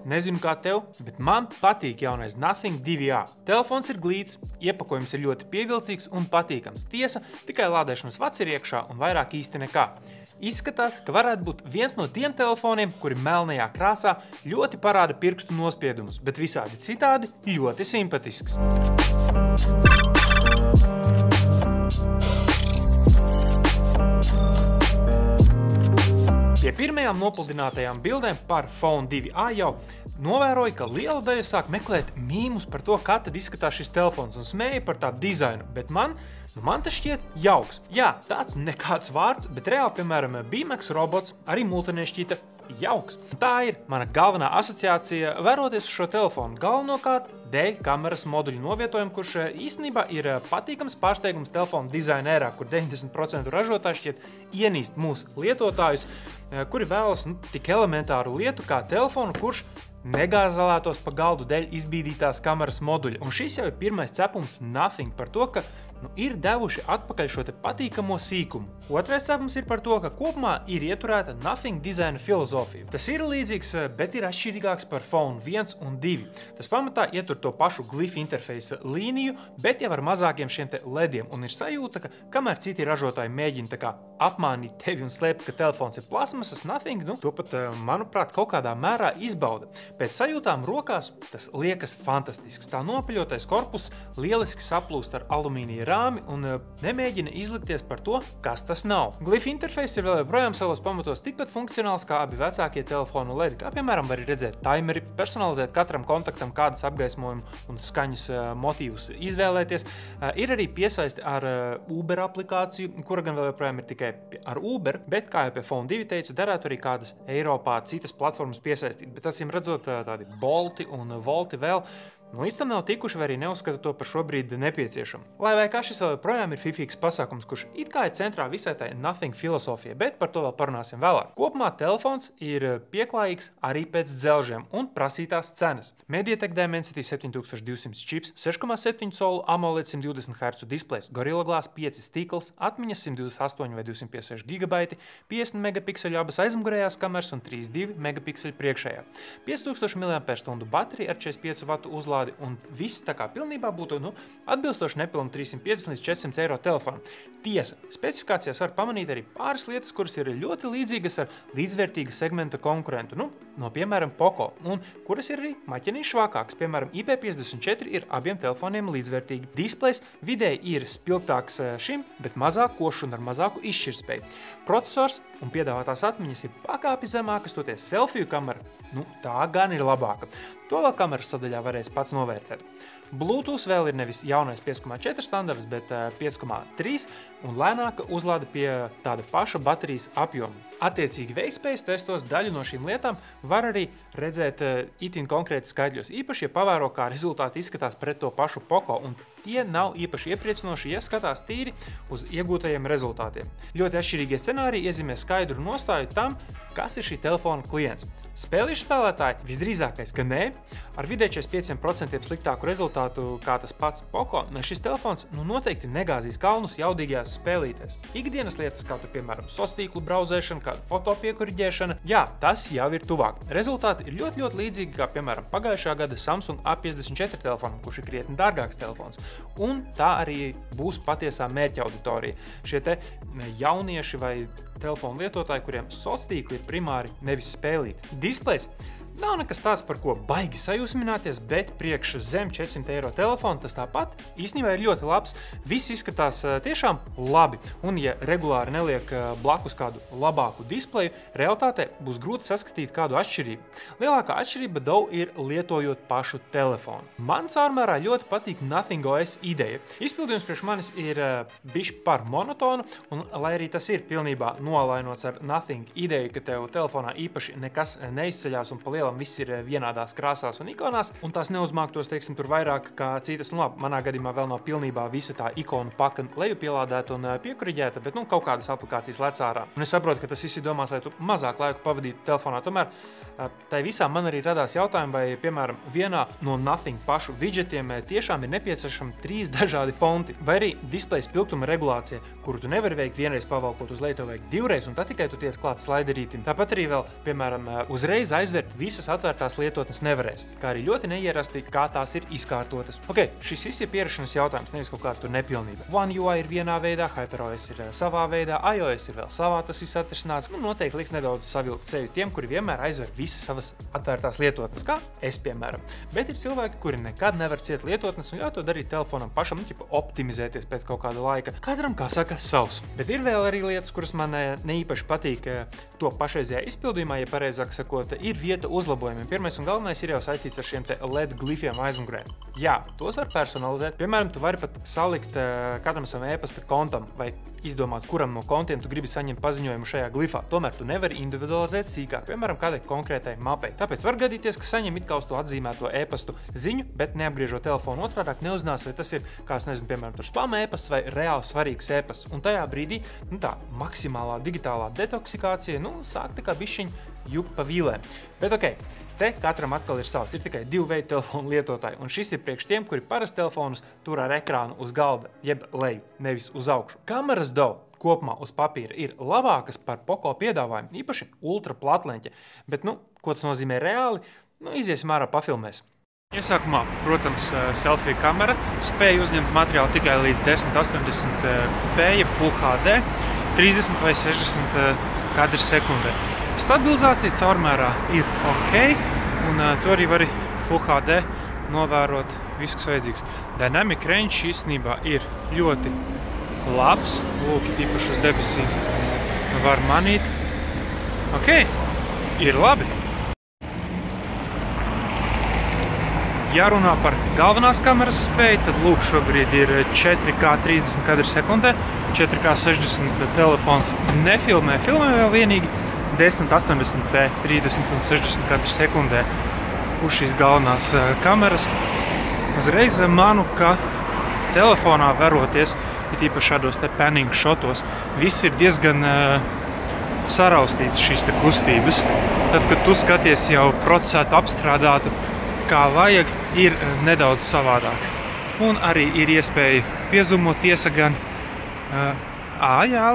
nezinu kā tev, bet man patīk jaunais Nothing 2A. Telefons ir glīts, iepakojums ir ļoti pievilcīgs un patīkams. Tiesa, tikai lādēšanas vats ir iekšā un vairāk īsti nekā. Izskatās, ka varētu būt viens no tiem telefoniem, kuri melnajā krāsā ļoti parāda pirkstu nospiedumus, bet visādi citādi ļoti simpatisks. Pie pirmajām nopludinātajām bildēm par Phone 2A jau novēroju, ka liela daļa sāk meklēt mīmus par to, kā tad izskatās šis telefons un smēja par tā dizainu, bet man tas šķiet jauks. Jā, tāds nekāds vārds, bet reāli, piemēram, BMX robots arī multinē šķita jauks. Tā ir mana galvenā asociācija vēroties uz šo telefonu galvenokārt dēļ kameras moduļu novietojumu, kurš īstenībā ir patīkams pārsteigums telefonu dizaina ērā, kur 90% ražotāji šķiet ienīst mūsu lietotājus, kuri vēlas tik elementāru lietu kā telefonu, kurš negāzalētos pa galdu dēļ izbīdītās kameras moduļa. Un šis jau ir pirmais cepums Nothing par to, ka ir devuši atpakaļ šo te patīkamo sīkumu. Otrais cepums ir par to, ka kopumā ir ieturēta Nothing dizaina filozofija. Tas ir līdzīgs, bet ir atšķirīgāks par Phone 1 un 2. Tas pamatā ietur to pašu glyph interfeisa līniju, bet jau ar mazākiem šiem te lediem. Un ir sajūta, ka kamēr citi ražotāji mēģina tā kā apmānīt tevi un slēpt, ka telefons ir plasmasas, Nothing, to pat, manuprāt, kaut kādā mērā izbauda. Pēc sajūtām rokās tas liekas fantastisks. Tā nopaļotais korpus lieliski saplūst ar alumīnija rāmi un nemēģina izlikties par to, kas tas nav. Glyph interface ir vēl joprojām savos pamatos tikpat funkcionāls kā abi vecākie telefonu ledi, kā piemēram var redzēt timeri, personalizēt katram kontaktam kādas apgaismojumu un skaņas motīvus izvēlēties. Ir arī piesaisti ar Uber aplikāciju, kura gan vēl joprojām ir tikai ar Uber, bet, kā jau pie Phone 2 teicu, derētu arī kādas Eiropā citas platformas piesaistīt, bet acīm redzot tādi Bolti un Volti vēl, līdz tam nav tikuši vai arī neuzskata to par šobrīd nepieciešamu. Lai vai kā šis vēl projām ir fifīgs pasākums, kurš it kā ir centrā visai tai Nothing filosofija, bet par to vēl parunāsim vēlāk. Kopumā telefons ir pieklājīgs arī pēc dzelžiem un prasītās cenas. Mediatek Dimensity 7200 čips, 6,7 colu AMOLED 120 Hz displejs, Gorilla Glass 5 stīkls, atmiņas 128 vai 256 GB, 50 megapikseļu abas aizmugurējās kameras un 32 megapikseļu priekšējā. 5000 mAh baterija ar 45 W uzlādi un viss tā kā pilnībā būtu atbilstoši nepilnam 350 līdz 400 eiro telefonam. Tiesa, specifikācijās var pamanīt arī pāris lietas, kuras ir ļoti līdzīgas ar līdzvērtīga segmenta konkurentu, no piemēram Poco, un kuras ir arī maķenīgi švākāks. Piemēram, IP54 ir abiem telefoniem līdzvērtīgi. Displejs vidēji ir spilgtāks šim, bet mazāk košs un ar mazāku izšķirtspēju. Procesors un piedāvātās atmiņas ir pakāpi zemākas, toties selfiju kamera, tā gan ir labāka. To vēl kameras sadaļā varēs pats novērtēt. Bluetooth vēl ir nevis jaunais 5,4 standarts, bet 5,3 un lēnāka uzlāde pie tāda paša baterijas apjoma. Attiecīgi veiktspējas testos daļu no šīm lietām var arī redzēt itin konkrēti skaitļos, īpaši, ja pavēro, kā rezultāti izskatās pret to pašu Poco, un tie nav īpaši iepriecinoši, ja skatās tīri uz iegūtajiem rezultātiem. Ļoti atšķirīgie scenāriji iezīmē skaidru nostāju tam, kas ir šī telefona klients. Spēlīšu spēlētāji visdrīzākais, ka nē, ar vidēji 45% sliktāku rezultātu kā tas pats Poco, šis telefons noteikti negāzīs kalnus jaudīgajās spēlītēs. Ikdienas lietas, kā tu, piemēram, sociālo brauzēšana, kāda fotopiekuriģēšana, jā, tas jau ir tuvāk. Rezultāti ir ļoti līdzīgi kā, piemēram, pagājušā gada Samsung A54 telefonam, kurš ir krietni dārgāks telefons. Un tā arī būs patiesā mērķa auditorija. Šie te jaunieši vai telefonu lietotāji, kuriem sociāli ir primāri nevis spēlīt. Displejs nav nekas tāds, par ko baigi sajūsmināties, bet priekš zem 400 eiro telefonu tas tāpat īstenībā ir ļoti labs. Viss izskatās tiešām labi, un ja regulāri neliek blakus kādu labāku displeju, realitātē būs grūti saskatīt kādu atšķirību. Lielākā atšķirība ir lietojot pašu telefonu. Man caurmērā ļoti patīk Nothing OS ideja. Izpildījums priekš manis ir bišķi par monotonu, un lai arī tas ir pilnībā nolainots ar Nothing ideju, ka tev telefonā īpaši nekas neizceļās un pa lielam viss ir vienādās krāsās un ikonās, un tās neuzmāktos, teiksim, tur vairāk kā citas, manā gadījumā vēl nav pilnībā visa tā ikonu paka lejupielādēta un piekuriģēta, bet kaut kādas aplikācijas lec ārā. Un es saprotu, ka tas viss ir domās, lai tu mazāk laiku pavadītu telefonā. Tomēr tai visā man arī radās jautājumi, vai, piemēram, vienā no Nothing pašu widgetiem tiešām ir nepieciešami 3 dažādi fonti, vai arī displeja spilgtuma regulācija, kuru tu nevari veikt vienreiz pavalkot uz leju, to veikt 2 reizes, un tad tikai tu tiec klāt slaiderītim. Tāpat arī vēl, piemēram, uzreiz aizvērt visu visas atvērtās lietotnes nevarēs, kā arī ļoti neierasti, kā tās ir izkārtotas. Šis viss ir pierašanas jautājums, nevis kaut kāda tur nepilnība. One UI ir vienā veidā, HyperOS ir savā veidā, iOS ir vēl savā, tas viss atrisināts. Noteikti liks nedaudz savilkt sevi tiem, kuri vienmēr aizver visas savas atvērtās lietotnes, kā es, piemēram. Bet ir cilvēki, kuri nekad nevar ciet lietotnes un ļauj to darīt telefonam pašam, optimizēties pēc kaut kāda laika. Katram, kā saka, savs. Bet ir vēl arī lietas, kuras man neīpaši patīk to pašreizajā izpildījumā, ja pareizāk sakot, ir vieta uzlabojumiem. Pirmais un galvenais ir jau saistīts ar šiem te LED glifiem aizmugurē. Jā, tos var personalizēt. Piemēram, tu vari pat salikt katram savam e-pasta kontam vai izdomāt, kuram no kontiem tu gribi saņemt paziņojumu šajā glifā. Tomēr tu nevari individualizēt sīkāk, piemēram, kādai konkrētai mapei. Tāpēc var gadīties, ka saņem it kā uz to atzīmēto e-pastu ziņu, bet neapgriežot telefonu otrādāk neuzzinās, vai tas ir, kā es nezinu, piemēram, tur spam e-pasts vai reāli svarīgs e-pasts. Un tajā brīdī, tā maksimālā digitālā detoksikācija, sāk tā kā bišķiņ juk pa vīlēm. Bet te katram atkal ir savs. Ir tikai divu veidu telefonu lietotāji, un šis ir priekš tiem, kuri parasti telefonus tur ar ekrānu uz galda, jeb leju, nevis uz augšu. Kameras kopumā uz papīra ir labākas par Poco piedāvājumu, īpaši ultra platleņķa. Bet, ko tas nozīmē reāli? Iziesim ārā pafilmēs. Iesākumā, protams, selfie kamera spēja uzņemt materiālu tikai līdz 1080p, jeb Full HD, 30 vai 60 kadri sekundē. Stabilizācija caurmērā ir un tu arī vari Full HD novērot visu, kas vajadzīgs. Dynamic range īstenībā ir ļoti labs, lūk, īpaši uz debesīm var manīt. Ir labi. Ja runā par galvenās kameras spēju, tad lūk, šobrīd ir 4K 30 kadri sekundē, 4K 60 telefons nefilmē, filmē vēl vienīgi 1080p 30 un 60 kadri sekundē uz šīs galvenās kameras. Uzreiz manu, ka telefonā veroties, it īpaši šādos te panning shotos, viss ir diezgan saraustīts šīs te kustības. Tad, kad tu skaties jau procesētu apstrādātu, kā vajag, ir nedaudz savādāk. Un arī ir iespēja piezumot tiesa gan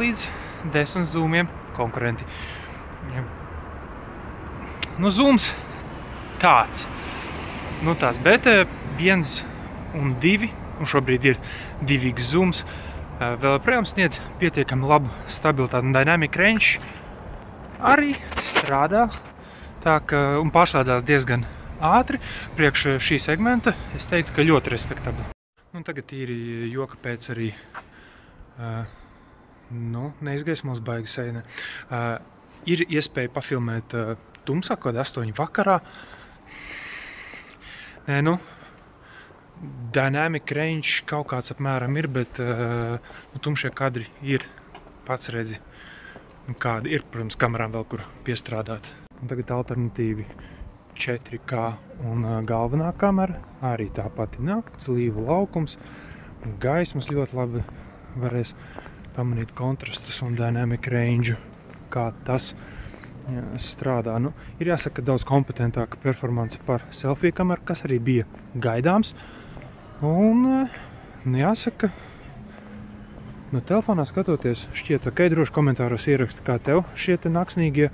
līdz 10 zoomiem konkurenti. Zooms tāds. Bet 1 un 2, un šobrīd ir 2x zooms, vēl projām sniedz pietiekami labu stabilitāti. Dynamic range arī strādā un pārslēdzās diezgan ātri. Priekš šī segmenta es teiktu, ka ļoti respektabli. Tagad īri joka pēc arī neizgaismos baigi seina. Ir iespēja pafilmēt tumsā, kaut 8 vakarā. Dynamic range kaut kāds apmēram ir, bet tumšie kadri ir, pats redzi, kādi ir, protams, kamerām vēl kur piestrādāt. Tagad alternatīvi 4K un galvenā kamera, arī tā pati nakts, līvu laukums, gaismas ļoti labi varēs pamanīt kontrastus un dynamic range, kā tas strādā. Ir jāsaka, daudz kompetentāka performance par selfie kameru, kas arī bija gaidāms. Un jāsaka, telefonā skatoties šķiet droši komentāros ieraksta, kā tev šie te naksnīgie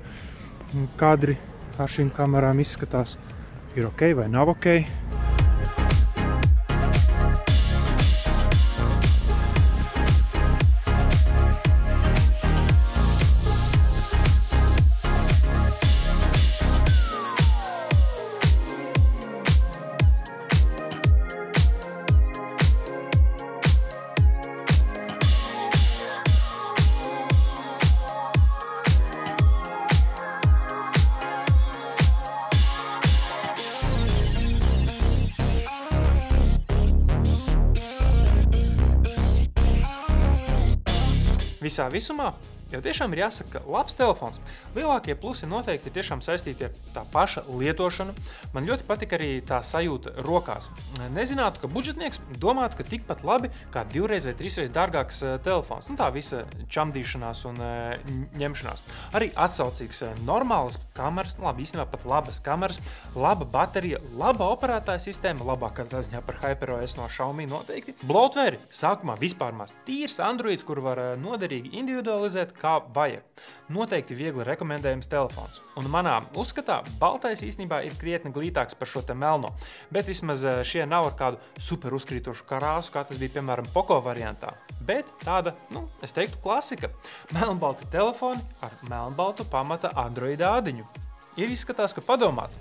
kadri ar šīm kamerām izskatās, ir vai nav ok. Visā visumā jau tiešām ir jāsaka, ka labs telefons. Lielākie plusi noteikti ir tiešām saistīti ar tā paša lietošanu. Man ļoti patika arī tā sajūta rokās. Nezinātu, ka budžetnieks domātu, ka tikpat labi kā 2 vai 3 dārgāks telefons. Tā visa čamdīšanās un ņemšanās. Arī atsaucīgs normālas kameras, īstenībā pat labas kameras, laba baterija, laba operētāja sistēma, labākā ziņā par HyperOS no Xiaomi noteikti. Bloatware sākumā vispār maz tīrs Androids, kur var noderīgi individualizēt, kā vajag. Noteikti viegli rekomendējams telefons. Un manā uzskatā baltais īstenībā ir krietni glītāks par šo te melno, bet vismaz šie nav ar kādu super uzkrītošu krāsu, kā tas bija, piemēram, Poco variantā. Bet tāda, es teiktu, klasika. Melnbalti telefoni ar melnbaltu pamata Android ādiņu. Ir izskatās, ka padomāts.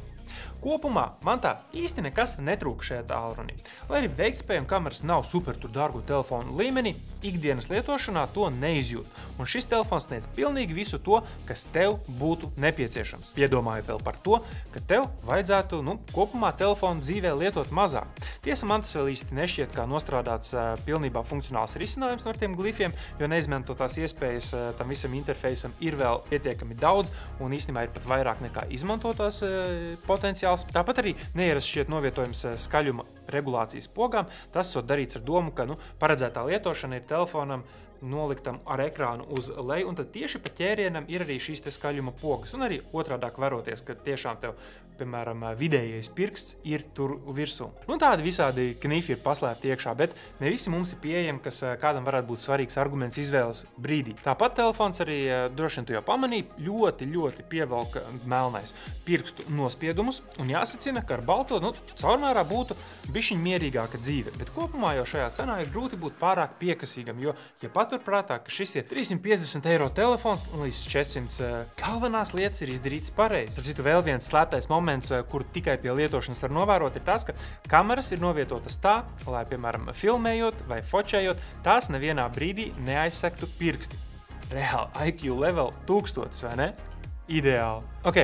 Kopumā man tā īsti nekas netrūka šajā tālrunī. Lai arī veiktspēja un kameras nav super tur dārgu telefonu līmenī, ikdienas lietošanā to neizjūt. Un šis telefons sniedz pilnīgi visu to, kas tev būtu nepieciešams. Piedomāju vēl par to, ka tev vajadzētu, kopumā telefonu dzīvē lietot mazāk. Tiesa, man tas vēl īsti nešķiet kā nostrādāts pilnībā funkcionāls risinājums no tiem glifiem, jo neizmantotās iespējas tam visam interfeisam ir vēl pietiekami daudz un īstenībā ir pat vairāk nekā izmantotās potenciāls. Tāpat arī neierasts šķiet novietojums skaļuma regulācijas pogām. Tas esot darīts ar domu, ka paredzētā lietošana ir telefonam noliktam ar ekrānu uz leju, un tad tieši pa ķērienam ir arī šīs te skaļuma pogas. Un arī otrādāk veroties, ka tiešām tev, piemēram, vidējais pirksts ir tur virsū. Tādi visādi knifi ir paslēpti iekšā, bet ne visi mums ir pieejami, kas kādam varētu būt svarīgs arguments izvēles brīdī. Tāpat telefons arī, droši vien tu jau pamanīji, ļoti pievelka melnais pirkstu nospiedumus, un jāsacina, ka ar balto, caurmērā būtu bišķiņ mierīgāka dzīve, bet kopumā jau šajā cenā ir grūti būt pārāk piekasīgam, jo, ja paturprātā, ka šis ir 350 eiro telefons līdz 400, galvenās lietas ir izdarītas pareizi. Starp citu, vēl viens slēptais moments, kur tikai pie lietošanas var novērot, ir tas, ka kameras ir novietotas tā, lai, piemēram, filmējot vai fočējot, tās nevienā brīdī neaizsektu pirksti. Reāli IQ level 1000, vai ne? Ideāli. Ok,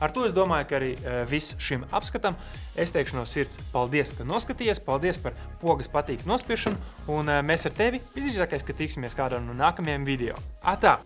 ar to es domāju, ka arī viss šim apskatam. Es teikšu no sirds paldies, ka noskatījies, paldies par pogas patīk nospiešanu, un mēs ar tevi visdrīzākais, ka tiksimies kādā no nākamajiem video. Atā!